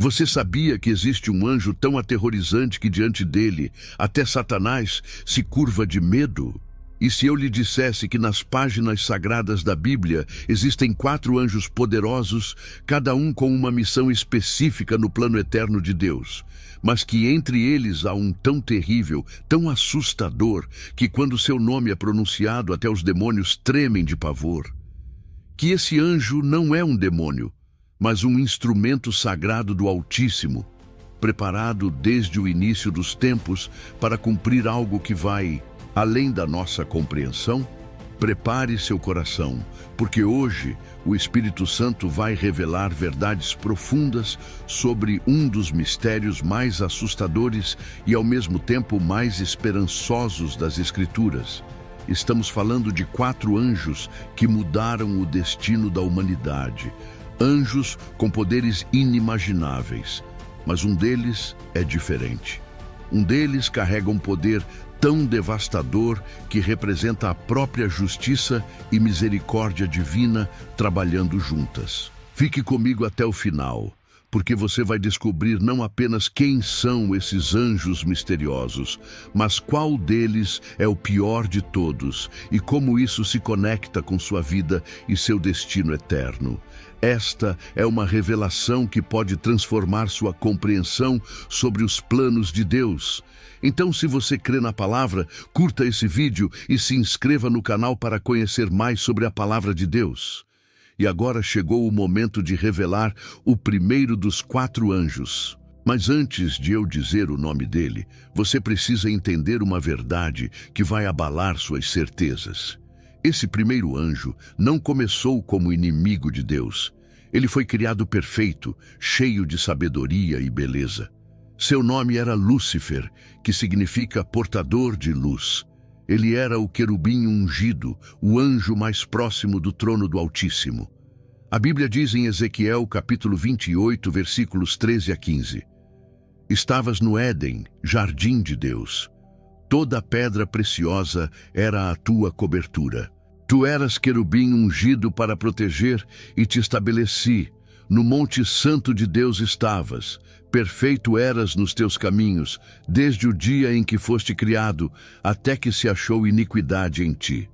Você sabia que existe um anjo tão aterrorizante que diante dele, até Satanás se curva de medo? E se eu lhe dissesse que nas páginas sagradas da Bíblia existem 4 anjos poderosos, cada um com uma missão específica no plano eterno de Deus, mas que entre eles há um tão terrível, tão assustador, que quando seu nome é pronunciado até os demônios tremem de pavor? Que esse anjo não é um demônio, mas um instrumento sagrado do Altíssimo, preparado desde o início dos tempos para cumprir algo que vai além da nossa compreensão? Prepare seu coração, porque hoje o Espírito Santo vai revelar verdades profundas sobre um dos mistérios mais assustadores e ao mesmo tempo mais esperançosos das Escrituras. Estamos falando de 4 anjos que mudaram o destino da humanidade. Anjos com poderes inimagináveis, mas um deles é diferente. Um deles carrega um poder tão devastador que representa a própria justiça e misericórdia divina trabalhando juntas. Fique comigo até o final, porque você vai descobrir não apenas quem são esses anjos misteriosos, mas qual deles é o pior de todos e como isso se conecta com sua vida e seu destino eterno. Esta é uma revelação que pode transformar sua compreensão sobre os planos de Deus. Então, se você crê na palavra, curta esse vídeo e se inscreva no canal para conhecer mais sobre a palavra de Deus. E agora chegou o momento de revelar o primeiro dos 4 anjos. Mas antes de eu dizer o nome dele, você precisa entender uma verdade que vai abalar suas certezas. Esse primeiro anjo não começou como inimigo de Deus. Ele foi criado perfeito, cheio de sabedoria e beleza. Seu nome era Lúcifer, que significa portador de luz. Ele era o querubim ungido, o anjo mais próximo do trono do Altíssimo. A Bíblia diz em Ezequiel, capítulo 28, versículos 13 a 15. Estavas no Éden, jardim de Deus. Toda pedra preciosa era a tua cobertura. Tu eras querubim ungido para proteger e te estabeleci. No monte santo de Deus estavas. Perfeito eras nos teus caminhos, desde o dia em que foste criado, até que se achou iniquidade em ti.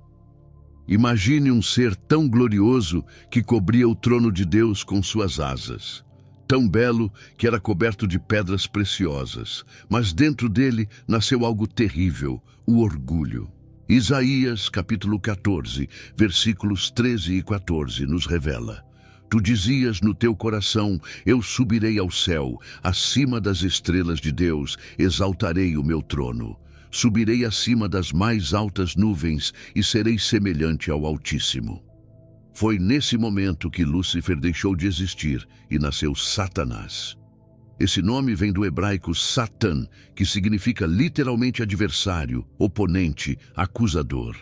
Imagine um ser tão glorioso que cobria o trono de Deus com suas asas. Tão belo que era coberto de pedras preciosas, mas dentro dele nasceu algo terrível, o orgulho. Isaías, capítulo 14, versículos 13 e 14, nos revela: Tu dizias no teu coração, eu subirei ao céu, acima das estrelas de Deus, exaltarei o meu trono. Subirei acima das mais altas nuvens e serei semelhante ao Altíssimo. Foi nesse momento que Lúcifer deixou de existir e nasceu Satanás. Esse nome vem do hebraico Satan, que significa literalmente adversário, oponente, acusador.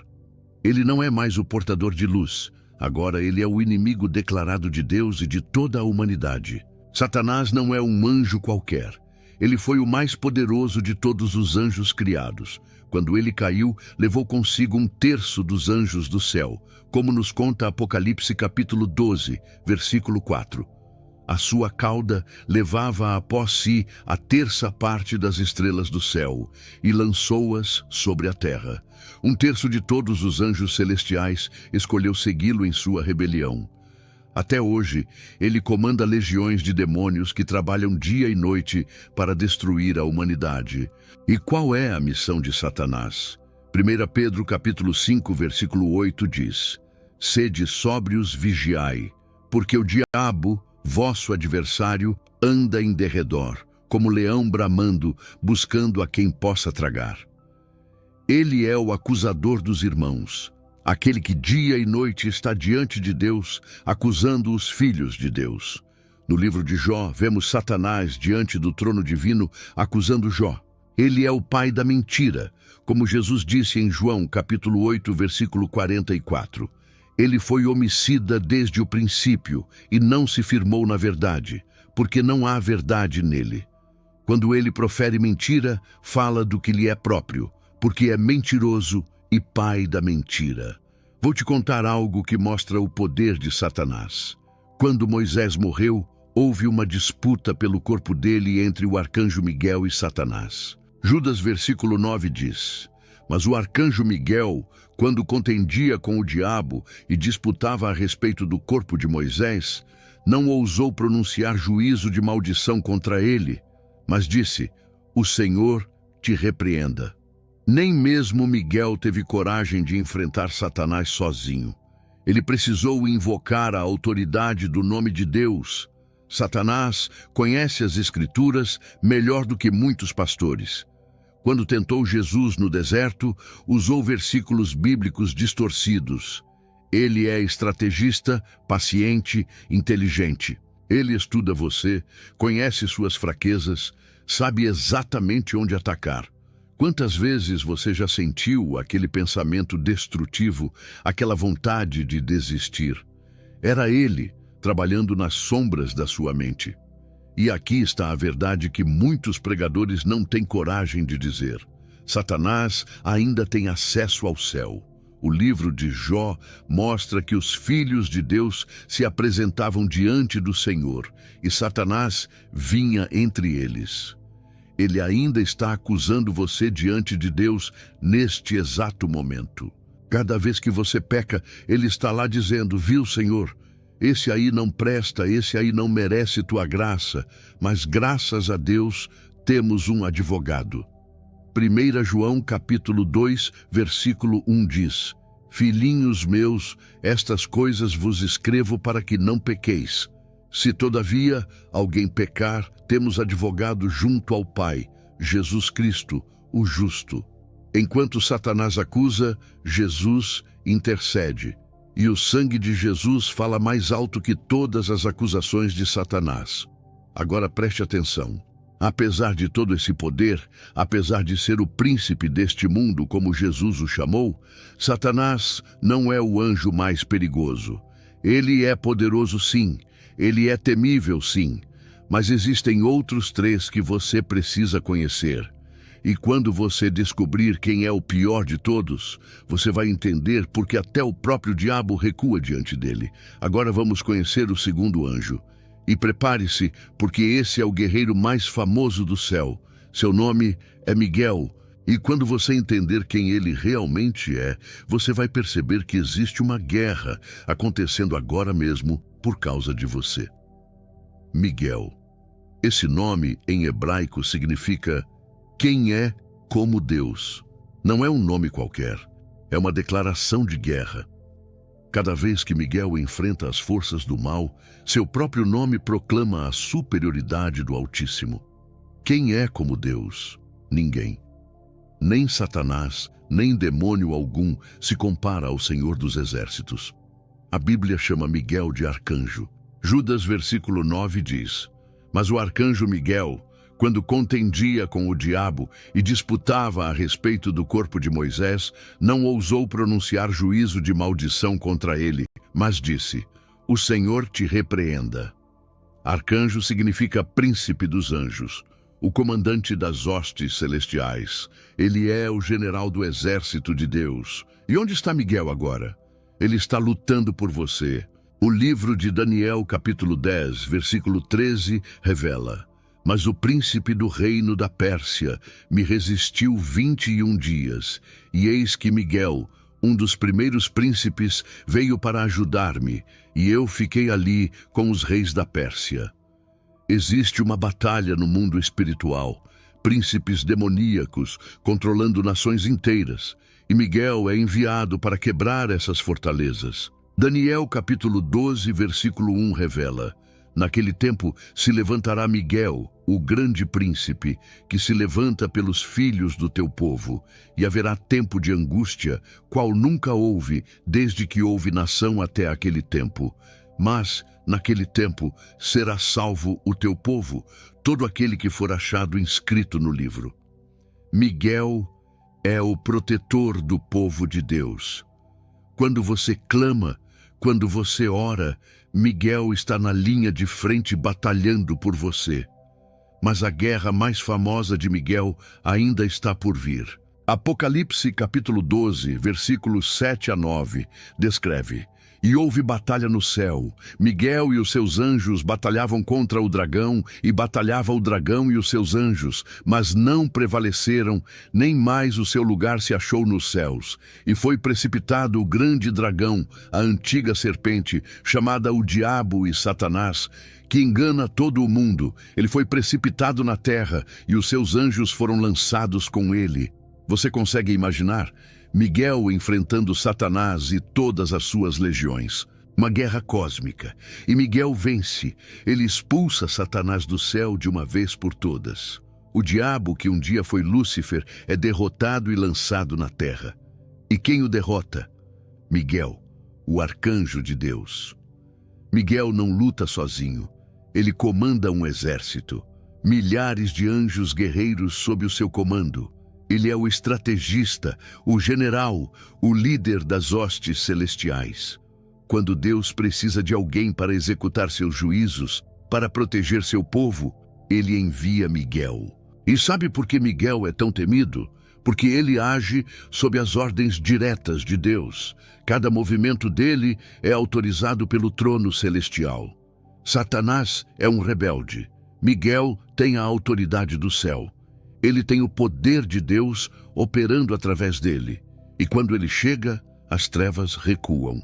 Ele não é mais o portador de luz. Agora ele é o inimigo declarado de Deus e de toda a humanidade. Satanás não é um anjo qualquer. Ele foi o mais poderoso de todos os anjos criados. Quando ele caiu, levou consigo 1/3 dos anjos do céu, como nos conta Apocalipse capítulo 12, versículo 4. A sua cauda levava após si a 1/3 parte das estrelas do céu e lançou-as sobre a terra. 1/3 de todos os anjos celestiais escolheu segui-lo em sua rebelião. Até hoje, ele comanda legiões de demônios que trabalham dia e noite para destruir a humanidade. E qual é a missão de Satanás? 1 Pedro capítulo 5, versículo 8 diz: Sede sóbrios, vigiai, porque o diabo, vosso adversário, anda em derredor, como leão bramando, buscando a quem possa tragar. Ele é o acusador dos irmãos, aquele que dia e noite está diante de Deus, acusando os filhos de Deus. No livro de Jó, vemos Satanás diante do trono divino, acusando Jó. Ele é o pai da mentira, como Jesus disse em João, capítulo 8, versículo 44. Ele foi homicida desde o princípio e não se firmou na verdade, porque não há verdade nele. Quando ele profere mentira, fala do que lhe é próprio, porque é mentiroso e pai da mentira. Vou te contar algo que mostra o poder de Satanás. Quando Moisés morreu, houve uma disputa pelo corpo dele entre o arcanjo Miguel e Satanás. Judas versículo 9 diz: Mas o arcanjo Miguel, quando contendia com o diabo e disputava a respeito do corpo de Moisés, não ousou pronunciar juízo de maldição contra ele, mas disse: O Senhor te repreenda. Nem mesmo Miguel teve coragem de enfrentar Satanás sozinho. Ele precisou invocar a autoridade do nome de Deus. Satanás conhece as Escrituras melhor do que muitos pastores. Quando tentou Jesus no deserto, usou versículos bíblicos distorcidos. Ele é estrategista, paciente, inteligente. Ele estuda você, conhece suas fraquezas, sabe exatamente onde atacar. Quantas vezes você já sentiu aquele pensamento destrutivo, aquela vontade de desistir? Era ele trabalhando nas sombras da sua mente. E aqui está a verdade que muitos pregadores não têm coragem de dizer. Satanás ainda tem acesso ao céu. O livro de Jó mostra que os filhos de Deus se apresentavam diante do Senhor e Satanás vinha entre eles. Ele ainda está acusando você diante de Deus neste exato momento. Cada vez que você peca, ele está lá dizendo: Viu, Senhor? Esse aí não presta, esse aí não merece tua graça, mas graças a Deus temos um advogado. 1 João capítulo 2, versículo 1 diz: Filhinhos meus, estas coisas vos escrevo para que não pequeis. Se todavia alguém pecar, temos advogado junto ao Pai, Jesus Cristo, o justo. Enquanto Satanás acusa, Jesus intercede. E o sangue de Jesus fala mais alto que todas as acusações de Satanás. Agora preste atenção. Apesar de todo esse poder, apesar de ser o príncipe deste mundo, como Jesus o chamou, Satanás não é o anjo mais perigoso. Ele é poderoso sim, ele é temível sim, mas existem outros três que você precisa conhecer. E quando você descobrir quem é o pior de todos, você vai entender porque até o próprio diabo recua diante dele. Agora vamos conhecer o segundo anjo. E prepare-se, porque esse é o guerreiro mais famoso do céu. Seu nome é Miguel. E quando você entender quem ele realmente é, você vai perceber que existe uma guerra acontecendo agora mesmo por causa de você. Miguel. Esse nome em hebraico significa quem é como Deus. Não é um nome qualquer, é uma declaração de guerra. Cada vez que Miguel enfrenta as forças do mal, seu próprio nome proclama a superioridade do Altíssimo. Quem é como Deus? Ninguém. Nem Satanás, nem demônio algum se compara ao Senhor dos Exércitos. A Bíblia chama Miguel de arcanjo. Judas versículo 9 diz: Mas o arcanjo Miguel, quando contendia com o diabo e disputava a respeito do corpo de Moisés, não ousou pronunciar juízo de maldição contra ele, mas disse: O Senhor te repreenda. Arcanjo significa príncipe dos anjos, o comandante das hostes celestiais. Ele é o general do exército de Deus. E onde está Miguel agora? Ele está lutando por você. O livro de Daniel, capítulo 10, versículo 13, revela: Mas o príncipe do reino da Pérsia me resistiu 21 dias, e eis que Miguel, um dos primeiros príncipes, veio para ajudar-me, e eu fiquei ali com os reis da Pérsia. Existe uma batalha no mundo espiritual, príncipes demoníacos controlando nações inteiras, e Miguel é enviado para quebrar essas fortalezas. Daniel capítulo 12, versículo 1 revela: Naquele tempo se levantará Miguel, o grande príncipe, que se levanta pelos filhos do teu povo, e haverá tempo de angústia, qual nunca houve, desde que houve nação até aquele tempo. Mas, naquele tempo, será salvo o teu povo, todo aquele que for achado inscrito no livro. Miguel é o protetor do povo de Deus. Quando você clama, quando você ora, Miguel está na linha de frente batalhando por você. Mas a guerra mais famosa de Miguel ainda está por vir. Apocalipse capítulo 12, versículos 7 a 9, descreve: E houve batalha no céu. Miguel e os seus anjos batalhavam contra o dragão, e batalhava o dragão e os seus anjos, mas não prevaleceram, nem mais o seu lugar se achou nos céus. E foi precipitado o grande dragão, a antiga serpente, chamada o Diabo e Satanás, que engana todo o mundo. Ele foi precipitado na terra, e os seus anjos foram lançados com ele. Você consegue imaginar? Miguel enfrentando Satanás e todas as suas legiões. Uma guerra cósmica. E Miguel vence. Ele expulsa Satanás do céu de uma vez por todas. O diabo, que um dia foi Lúcifer, é derrotado e lançado na terra. E quem o derrota? Miguel, o arcanjo de Deus. Miguel não luta sozinho. Ele comanda um exército. Milhares de anjos guerreiros sob o seu comando. Ele é o estrategista, o general, o líder das hostes celestiais. Quando Deus precisa de alguém para executar seus juízos, para proteger seu povo, ele envia Miguel. E sabe por que Miguel é tão temido? Porque ele age sob as ordens diretas de Deus. Cada movimento dele é autorizado pelo trono celestial. Satanás é um rebelde. Miguel tem a autoridade do céu. Ele tem o poder de Deus operando através dele. E quando ele chega, as trevas recuam.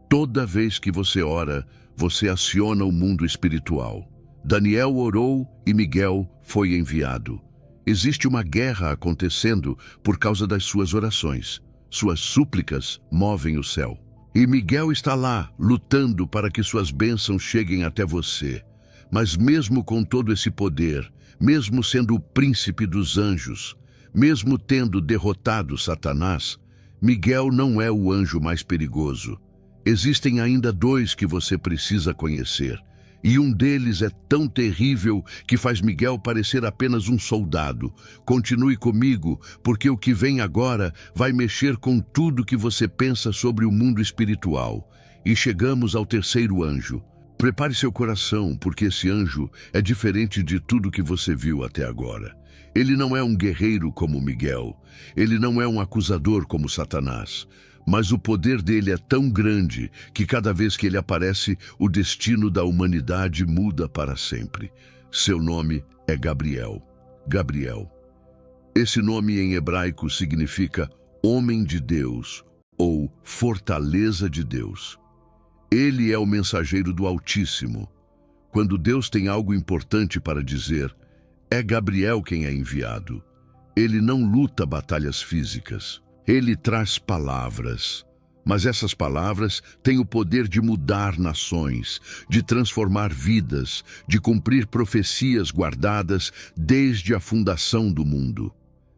Toda vez que você ora, você aciona o mundo espiritual. Daniel orou e Miguel foi enviado. Existe uma guerra acontecendo por causa das suas orações. Suas súplicas movem o céu. E Miguel está lá, lutando para que suas bênçãos cheguem até você. Mas mesmo com todo esse poder, mesmo sendo o príncipe dos anjos, mesmo tendo derrotado Satanás, Miguel não é o anjo mais perigoso. Existem ainda dois que você precisa conhecer. E um deles é tão terrível que faz Miguel parecer apenas um soldado. Continue comigo, porque o que vem agora vai mexer com tudo que você pensa sobre o mundo espiritual. E chegamos ao terceiro anjo. Prepare seu coração, porque esse anjo é diferente de tudo que você viu até agora. Ele não é um guerreiro como Miguel. Ele não é um acusador como Satanás. Mas o poder dele é tão grande que cada vez que ele aparece, o destino da humanidade muda para sempre. Seu nome é Gabriel. Gabriel. Esse nome em hebraico significa homem de Deus ou fortaleza de Deus. Ele é o mensageiro do Altíssimo. Quando Deus tem algo importante para dizer, é Gabriel quem é enviado. Ele não luta batalhas físicas. Ele traz palavras. Mas essas palavras têm o poder de mudar nações, de transformar vidas, de cumprir profecias guardadas desde a fundação do mundo.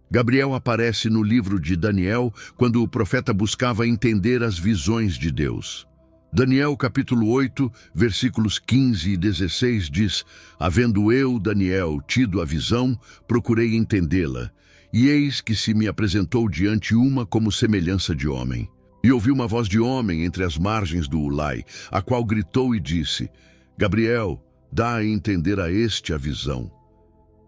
Gabriel aparece no livro de Daniel quando o profeta buscava entender as visões de Deus. Daniel capítulo 8, versículos 15 e 16 diz: Havendo eu, Daniel, tido a visão, procurei entendê-la, e eis que se me apresentou diante uma como semelhança de homem. E ouvi uma voz de homem entre as margens do Ulai, a qual gritou e disse: Gabriel, dá a entender a este a visão.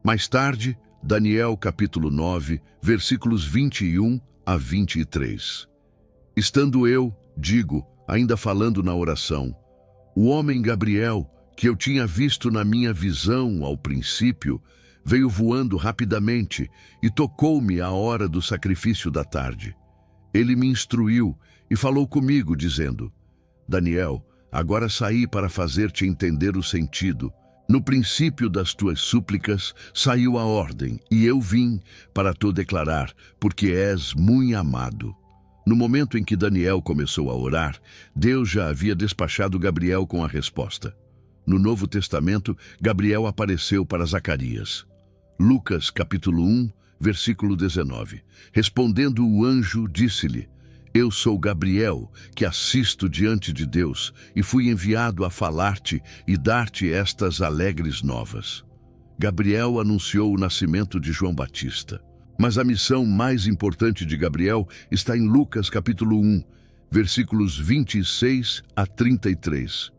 Mais tarde, Daniel capítulo 9, versículos 21 a 23. Estando eu, digo, ainda falando na oração, o homem Gabriel, que eu tinha visto na minha visão ao princípio, veio voando rapidamente e tocou-me à hora do sacrifício da tarde. Ele me instruiu e falou comigo, dizendo: Daniel, agora saí para fazer-te entender o sentido. No princípio das tuas súplicas saiu a ordem, e eu vim para te declarar, porque és muito amado. No momento em que Daniel começou a orar, Deus já havia despachado Gabriel com a resposta. No Novo Testamento, Gabriel apareceu para Zacarias. Lucas, capítulo 1, versículo 19. Respondendo o anjo, disse-lhe: Eu sou Gabriel, que assisto diante de Deus, e fui enviado a falar-te e dar-te estas alegres novas. Gabriel anunciou o nascimento de João Batista. Mas a missão mais importante de Gabriel está em Lucas capítulo 1, versículos 26 a 33.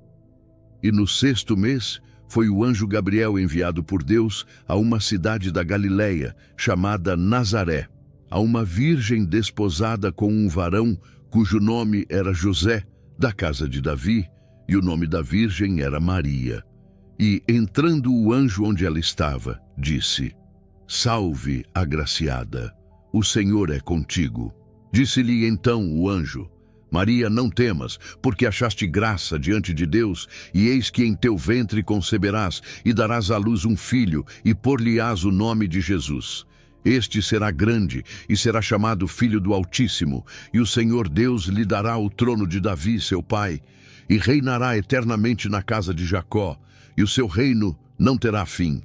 E no 6º mês foi o anjo Gabriel enviado por Deus a uma cidade da Galileia, chamada Nazaré, a uma virgem desposada com um varão cujo nome era José, da casa de Davi, e o nome da virgem era Maria. E, entrando o anjo onde ela estava, disse: Salve, agraciada, o Senhor é contigo. Disse-lhe então o anjo: Maria, não temas, porque achaste graça diante de Deus, e eis que em teu ventre conceberás, e darás à luz um filho, e por-lhe-ás o nome de Jesus. Este será grande, e será chamado Filho do Altíssimo, e o Senhor Deus lhe dará o trono de Davi, seu pai, e reinará eternamente na casa de Jacó, e o seu reino não terá fim.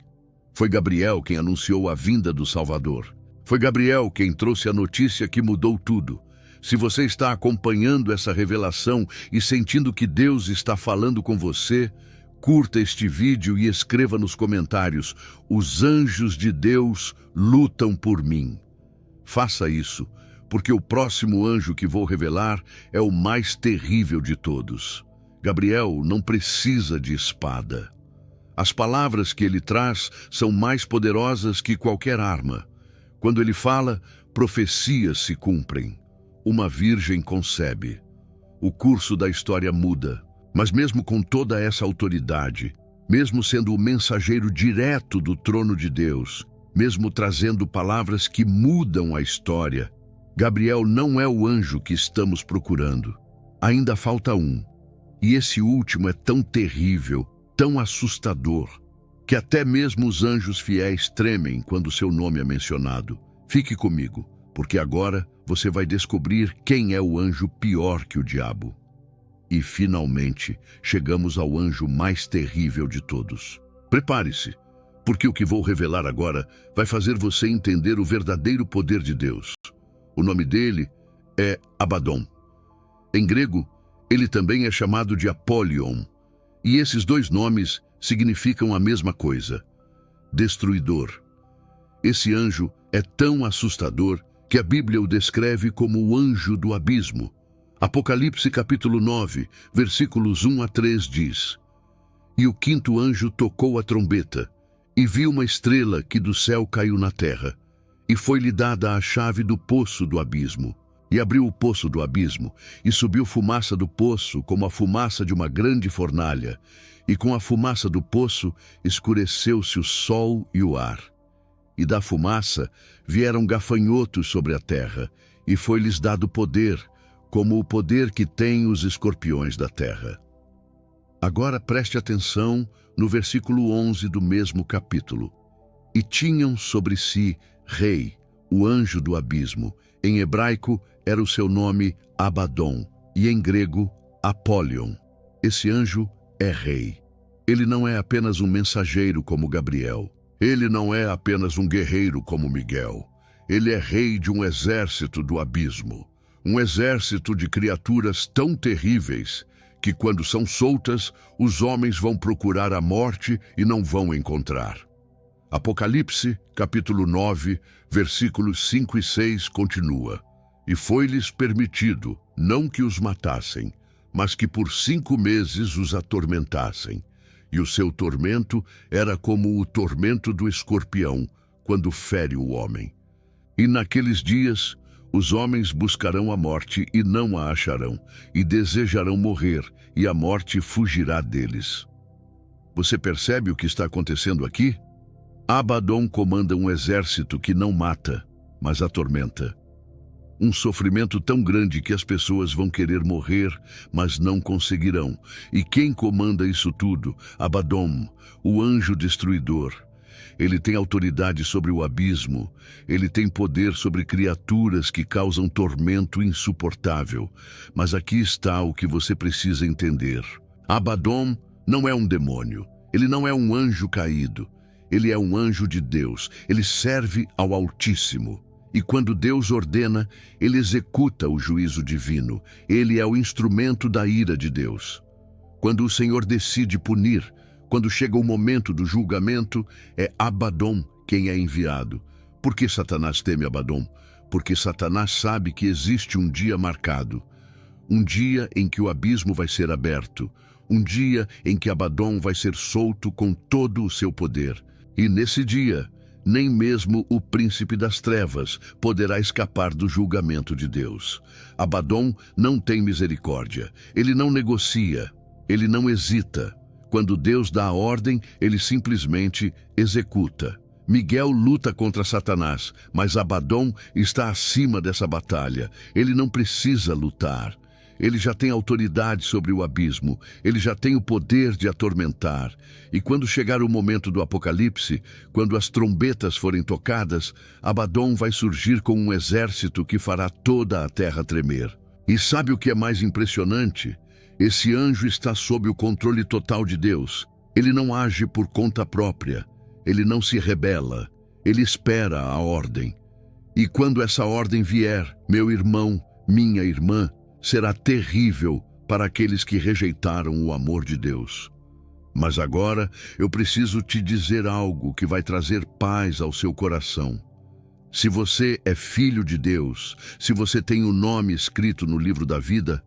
Foi Gabriel quem anunciou a vinda do Salvador. Foi Gabriel quem trouxe a notícia que mudou tudo. Se você está acompanhando essa revelação e sentindo que Deus está falando com você, curta este vídeo e escreva nos comentários: os anjos de Deus lutam por mim. Faça isso, porque o próximo anjo que vou revelar é o mais terrível de todos. Gabriel não precisa de espada. As palavras que ele traz são mais poderosas que qualquer arma. Quando ele fala, profecias se cumprem. Uma virgem concebe. O curso da história muda. Mas mesmo com toda essa autoridade, mesmo sendo o mensageiro direto do trono de Deus, mesmo trazendo palavras que mudam a história, Gabriel não é o anjo que estamos procurando. Ainda falta um. E esse último é tão terrível, tão assustador, que até mesmo os anjos fiéis tremem quando seu nome é mencionado. Fique comigo, porque agora você vai descobrir quem é o anjo pior que o diabo. E, finalmente, chegamos ao anjo mais terrível de todos. Prepare-se, porque o que vou revelar agora vai fazer você entender o verdadeiro poder de Deus. O nome dele é Abaddon. Em grego, ele também é chamado de Apollyon. E esses dois nomes significam a mesma coisa: destruidor. Esse anjo é tão assustador que a Bíblia o descreve como o anjo do abismo. Apocalipse capítulo 9, versículos 1 a 3 diz: E o quinto anjo tocou a trombeta, e viu uma estrela que do céu caiu na terra, e foi-lhe dada a chave do poço do abismo. E abriu o poço do abismo, e subiu fumaça do poço como a fumaça de uma grande fornalha, e com a fumaça do poço escureceu-se o sol e o ar. E da fumaça vieram gafanhotos sobre a terra, e foi-lhes dado poder, como o poder que têm os escorpiões da terra. Agora preste atenção no versículo 11 do mesmo capítulo. E tinham sobre si rei, o anjo do abismo. Em hebraico era o seu nome Abaddon, e em grego Apollyon. Esse anjo é rei. Ele não é apenas um mensageiro como Gabriel. Ele não é apenas um guerreiro como Miguel. Ele é rei de um exército do abismo. Um exército de criaturas tão terríveis que, quando são soltas, os homens vão procurar a morte e não vão encontrar. Apocalipse, capítulo 9, versículos 5 e 6 continua: E foi-lhes permitido, não que os matassem, mas que por 5 meses os atormentassem. E o seu tormento era como o tormento do escorpião, quando fere o homem. E naqueles dias, os homens buscarão a morte e não a acharão, e desejarão morrer, e a morte fugirá deles. Você percebe o que está acontecendo aqui? Abaddon comanda um exército que não mata, mas atormenta. Um sofrimento tão grande que as pessoas vão querer morrer, mas não conseguirão. E quem comanda isso tudo? Abaddon, o anjo destruidor. Ele tem autoridade sobre o abismo. Ele tem poder sobre criaturas que causam tormento insuportável. Mas aqui está o que você precisa entender. Abaddon não é um demônio. Ele não é um anjo caído. Ele é um anjo de Deus. Ele serve ao Altíssimo. E quando Deus ordena, ele executa o juízo divino. Ele é o instrumento da ira de Deus. Quando o Senhor decide punir, quando chega o momento do julgamento, é Abaddon quem é enviado. Por que Satanás teme Abaddon? Porque Satanás sabe que existe um dia marcado. Um dia em que o abismo vai ser aberto. Um dia em que Abaddon vai ser solto com todo o seu poder. E nesse dia, nem mesmo o príncipe das trevas poderá escapar do julgamento de Deus. Abaddon não tem misericórdia, ele não negocia, ele não hesita. Quando Deus dá a ordem, ele simplesmente executa. Miguel luta contra Satanás, mas Abaddon está acima dessa batalha. Ele não precisa lutar. Ele já tem autoridade sobre o abismo, ele já tem o poder de atormentar. E quando chegar o momento do Apocalipse, quando as trombetas forem tocadas, Abaddon vai surgir com um exército que fará toda a terra tremer. E sabe o que é mais impressionante? Esse anjo está sob o controle total de Deus. Ele não age por conta própria, ele não se rebela, ele espera a ordem. E quando essa ordem vier, meu irmão, minha irmã, será terrível para aqueles que rejeitaram o amor de Deus. Mas agora eu preciso te dizer algo que vai trazer paz ao seu coração. Se você é filho de Deus, se você tem o nome escrito no livro da vida,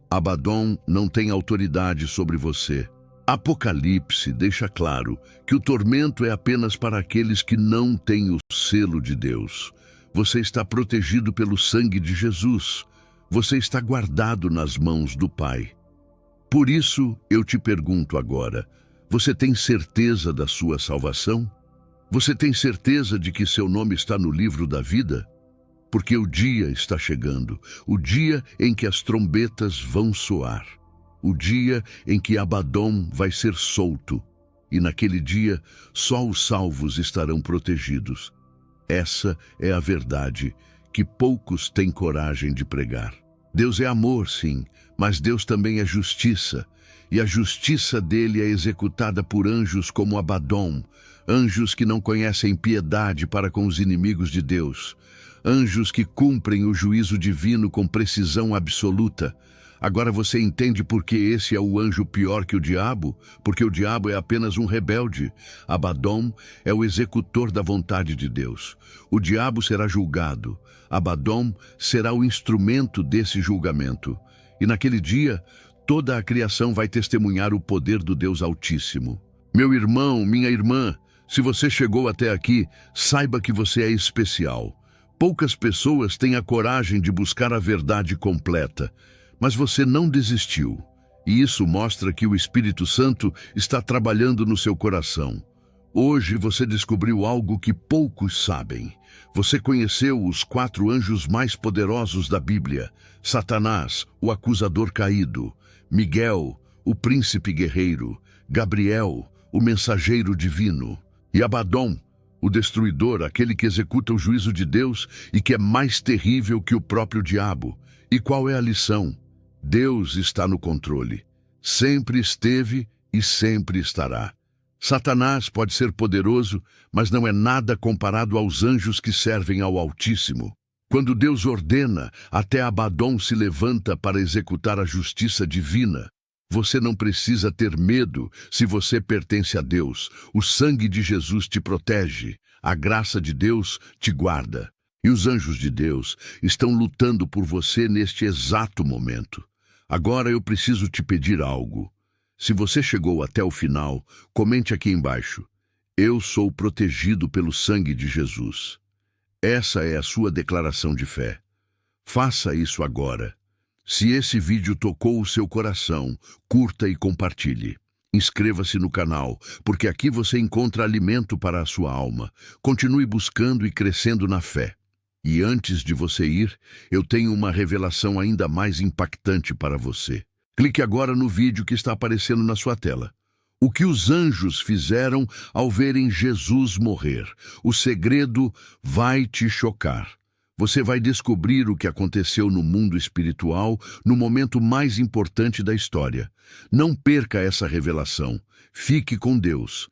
Abaddon não tem autoridade sobre você. Apocalipse deixa claro que o tormento é apenas para aqueles que não têm o selo de Deus. Você está protegido pelo sangue de Jesus. Você está guardado nas mãos do Pai. Por isso, eu te pergunto agora, você tem certeza da sua salvação? Você tem certeza de que seu nome está no livro da vida? Porque o dia está chegando, o dia em que as trombetas vão soar, o dia em que Abaddon vai ser solto, e naquele dia só os salvos estarão protegidos. Essa é a verdade que poucos têm coragem de pregar. Deus é amor, sim, mas Deus também é justiça, e a justiça dele é executada por anjos como Abaddon, anjos que não conhecem piedade para com os inimigos de Deus, anjos que cumprem o juízo divino com precisão absoluta. Agora você entende por que esse é o anjo pior que o diabo? Porque o diabo é apenas um rebelde. Abaddon é o executor da vontade de Deus. O diabo será julgado. Abaddon será o instrumento desse julgamento. E naquele dia, toda a criação vai testemunhar o poder do Deus Altíssimo. Meu irmão, minha irmã, se você chegou até aqui, saiba que você é especial. Poucas pessoas têm a coragem de buscar a verdade completa. Mas você não desistiu, e isso mostra que o Espírito Santo está trabalhando no seu coração. Hoje você descobriu algo que poucos sabem. Você conheceu os 4 anjos mais poderosos da Bíblia: Satanás, o acusador caído; Miguel, o príncipe guerreiro; Gabriel, o mensageiro divino; e Abaddon, o destruidor, aquele que executa o juízo de Deus e que é mais terrível que o próprio diabo. E qual é a lição? Deus está no controle. Sempre esteve e sempre estará. Satanás pode ser poderoso, mas não é nada comparado aos anjos que servem ao Altíssimo. Quando Deus ordena, até Abaddon se levanta para executar a justiça divina. Você não precisa ter medo se você pertence a Deus. O sangue de Jesus te protege. A graça de Deus te guarda. E os anjos de Deus estão lutando por você neste exato momento. Agora eu preciso te pedir algo. Se você chegou até o final, comente aqui embaixo: eu sou protegido pelo sangue de Jesus. Essa é a sua declaração de fé. Faça isso agora. Se esse vídeo tocou o seu coração, curta e compartilhe. Inscreva-se no canal, porque aqui você encontra alimento para a sua alma. Continue buscando e crescendo na fé. E antes de você ir, eu tenho uma revelação ainda mais impactante para você. Clique agora no vídeo que está aparecendo na sua tela. O que os anjos fizeram ao verem Jesus morrer. O segredo vai te chocar. Você vai descobrir o que aconteceu no mundo espiritual no momento mais importante da história. Não perca essa revelação. Fique com Deus.